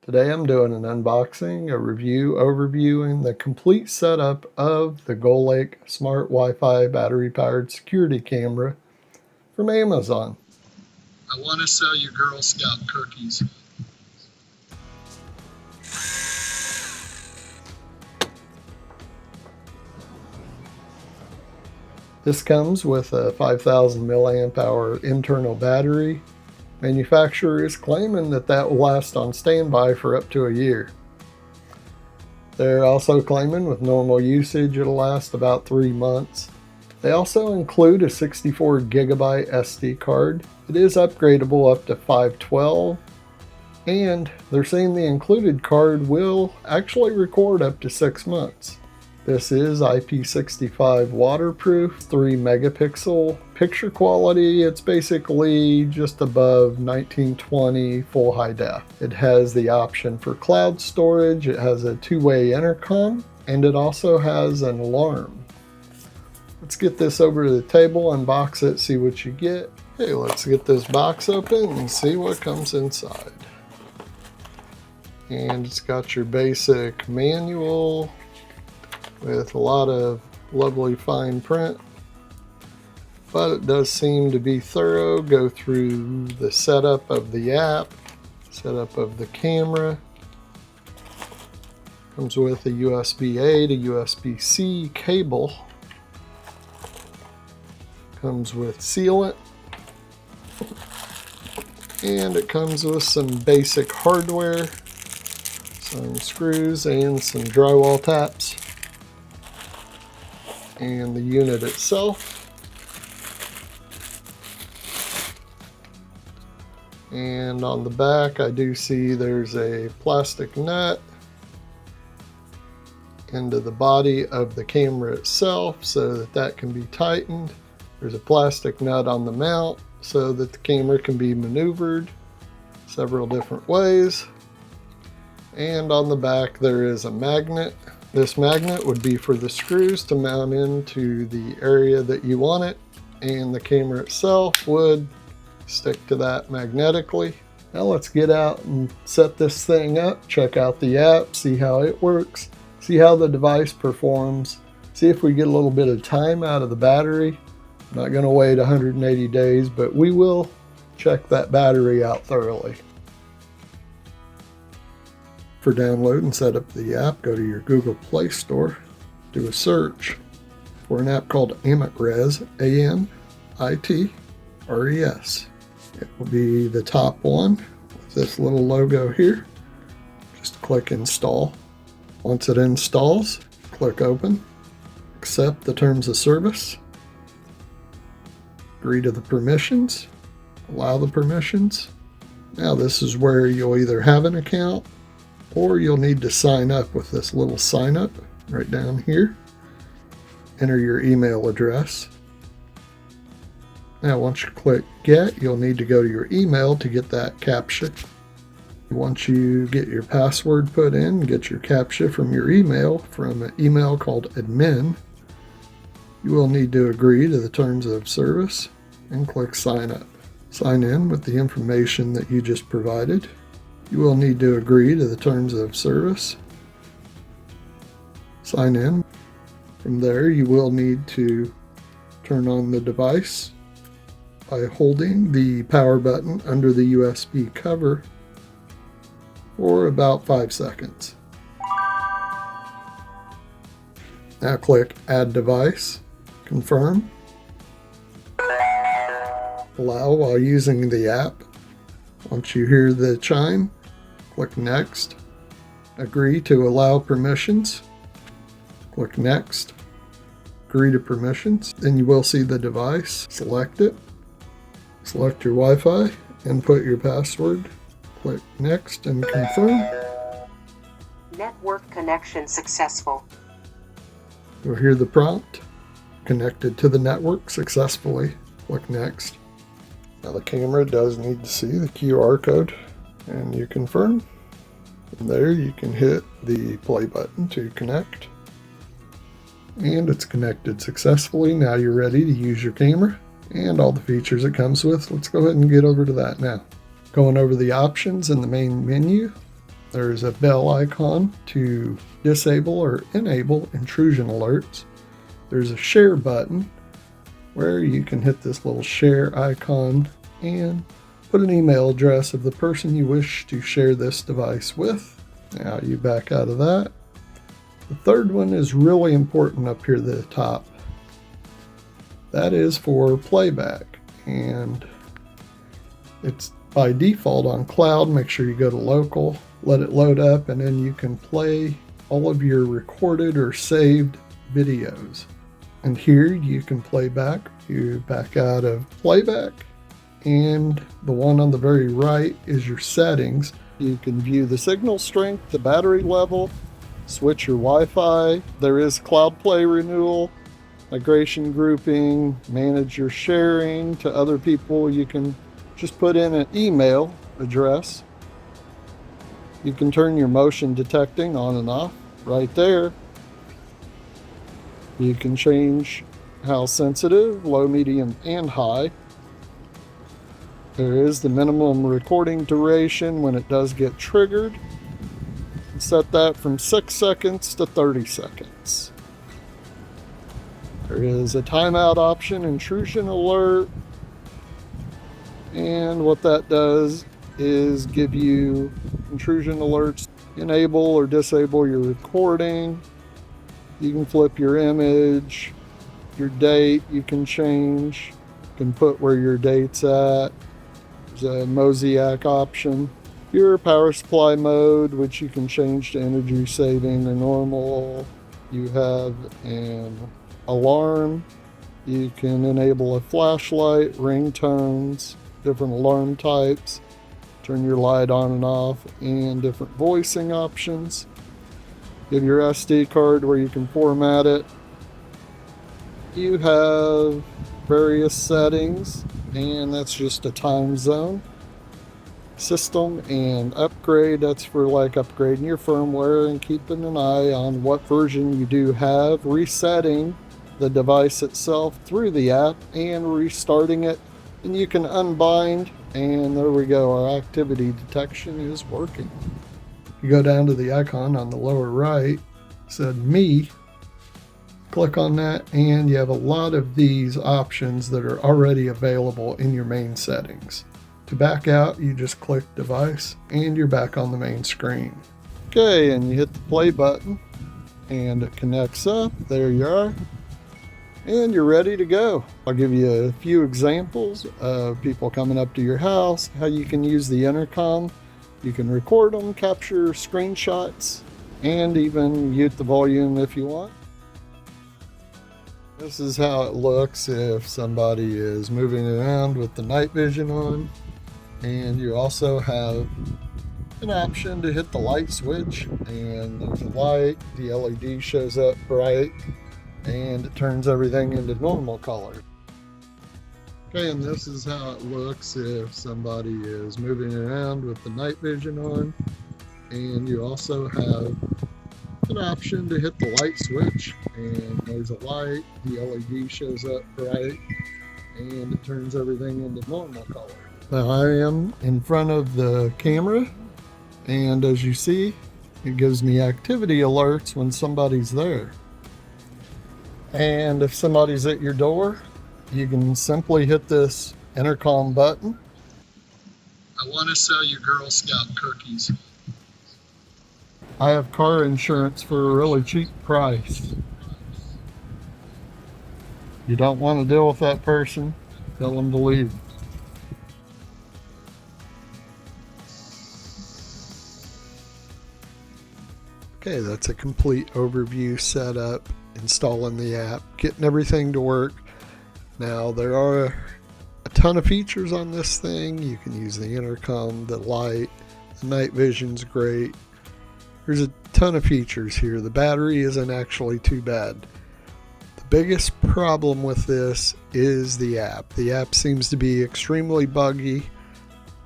Today I'm doing an unboxing, a review, overviewing the complete setup of the Gold Lake Smart Wi-Fi battery-powered security camera from Amazon. I want to sell you Girl Scout cookies. This comes with a 5,000 milliamp hour internal battery. Manufacturer is claiming that will last on standby for up to a year. They're also claiming with normal usage it'll last about 3 months. They also include a 64 gigabyte SD card. It is upgradable up to 512, and they're saying the included card will actually record up to 6 months. This is IP65 waterproof, 3 megapixel picture quality. It's basically just above 1920 full high def. It has the option for cloud storage, it has a two-way intercom, and it also has an alarm. Let's get this over to the table, unbox it, see what you get. Okay, let's get this box open and see what comes inside. And it's got your basic manual with a lot of lovely fine print, but it does seem to be thorough. Go through the setup of the app, setup of the camera. Comes with a USB-A to USB-C cable. Comes with sealant, and it comes with some basic hardware, some screws and some drywall taps, and the unit itself. And on the back I do see there's a plastic nut into the body of the camera itself so that can be tightened. There's a plastic nut on the mount so that the camera can be maneuvered several different ways. And on the back there is a magnet. This magnet would be for the screws to mount into the area that you want it, and the camera itself would stick to that magnetically. Now let's get out and set this thing up, check out the app, see how it works, see how the device performs, see if we get a little bit of time out of the battery. I'm not going to wait 180 days, but we will check that battery out thoroughly. For download and set up the app, go to your Google Play Store, do a search for an app called Amitres, A-M-I-T-R-E-S. It will be the top one with this little logo here. Just click install. Once it installs, click open, accept the terms of service, agree to the permissions, allow the permissions. Now this is where you'll either have an account or you'll need to sign up with this little sign up right down here. Enter your email address. Now once you click get, you'll need to go to your email to get that CAPTCHA. Once you get your password put in, get your CAPTCHA from your email from an email called admin, you will need to agree to the terms of service and click sign up. Sign in with the information that you just provided. You will need to agree to the terms of service. Sign in. From there, you will need to turn on the device by holding the power button under the USB cover for about 5 seconds. Now click Add Device, confirm, allow while using the app. Once you hear the chime, click Next, agree to allow permissions, click Next, agree to permissions. Then you will see the device, select it, select your Wi-Fi, input your password, click Next and confirm. Network connection successful. You'll hear the prompt, connected to the network successfully, click Next. Now the camera does need to see the QR code, and you confirm. From there you can hit the play button to connect. And it's connected successfully. Now you're ready to use your camera and all the features it comes with. Let's go ahead and get over to that now. Going over the options in the main menu, There's a bell icon to disable or enable intrusion alerts. There's a share button where you can hit this little share icon and put an email address of the person you wish to share this device with. Now you back out of that. The third one is really important up here at the top. That is for playback, and it's by default on cloud. Make sure you go to local, let it load up, and then you can play all of your recorded or saved videos. And here you can play back. You back out of playback, and the one on the very right is your settings. You can view the signal strength, the battery level, switch your Wi-Fi. There is Cloud Play renewal, migration grouping, manage your sharing to other people. You can just put in an email address. You can turn your motion detecting on and off right there. You can change how sensitive, low, medium, and high. There is the minimum recording duration when it does get triggered. Set that from 6 seconds to 30 seconds. There is a timeout option, intrusion alert, and what that does is give you intrusion alerts. Enable or disable your recording. You can flip your image, your date you can change. You can put where your date's at. There's a mosaic option. Your power supply mode, which you can change to energy saving or normal. You have an alarm. You can enable a flashlight, ringtones, different alarm types, turn your light on and off, and different voicing options. You have your SD card where you can format it. You have various settings, and that's just a time zone. System and upgrade, that's for like upgrading your firmware and keeping an eye on what version you do have, resetting the device itself through the app and restarting it. And you can unbind, and there we go, our activity detection is working. You go down to the icon on the lower right, said me, click on that, and you have a lot of these options that are already available in your main settings. To back out, you just click device and you're back on the main screen. Okay, and you hit the play button and it connects up. There you are. And you're ready to go. I'll give you a few examples of people coming up to your house, how you can use the intercom. You can record them, capture screenshots, and even mute the volume if you want. This is how it looks if somebody is moving around with the night vision on. And you also have an option to hit the light switch, and there's a light, the LED shows up bright, and it turns everything into normal color. Okay, and this is how it looks if somebody is moving around with the night vision on. And you also have an option to hit the light switch, and there's a light, the LED shows up bright, and it turns everything into normal color. Now I am in front of the camera, and as you see, it gives me activity alerts when somebody's there. And if somebody's at your door, you can simply hit this intercom button. I want to sell you Girl Scout cookies. I have car insurance for a really cheap price. You don't want to deal with that person, tell them to leave. Okay, that's a complete overview, setup, installing the app, getting everything to work. Now, there are a ton of features on this thing. You can use the intercom, the light, the night vision's great. There's a ton of features here. The battery isn't actually too bad. The biggest problem with this is the app. The app seems to be extremely buggy.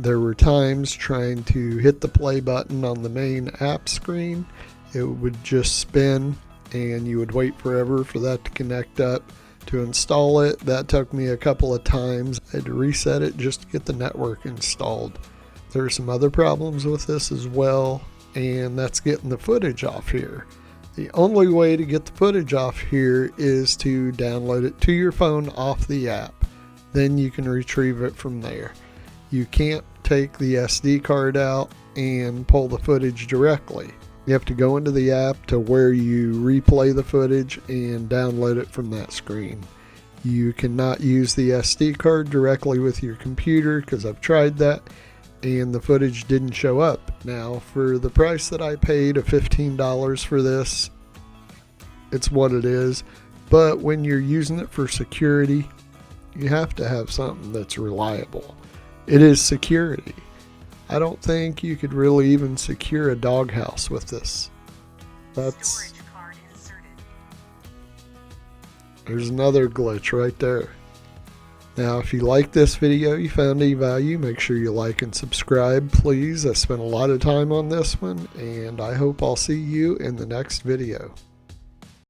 There were times trying to hit the play button on the main app screen. It would just spin and you would wait forever for that to connect up to install it. That took me a couple of times. I had to reset it just to get the network installed. There are some other problems with this as well. and that's getting the footage off here. The only way to get the footage off here is to download it to your phone off the app. Then you can retrieve it from there. You can't take the SD card out and pull the footage directly. You have to go into the app to where you replay the footage and download it from that screen. You cannot use the SD card directly with your computer because I've tried that and the footage didn't show up. Now, for the price that I paid of $15 for this, it's what it is. But when you're using it for security, you have to have something that's reliable. It is security. I don't think you could really even secure a doghouse with this. There's another glitch right there. Now, if you like this video, you found any value, make sure you like and subscribe, please. I spent a lot of time on this one, and I hope I'll see you in the next video.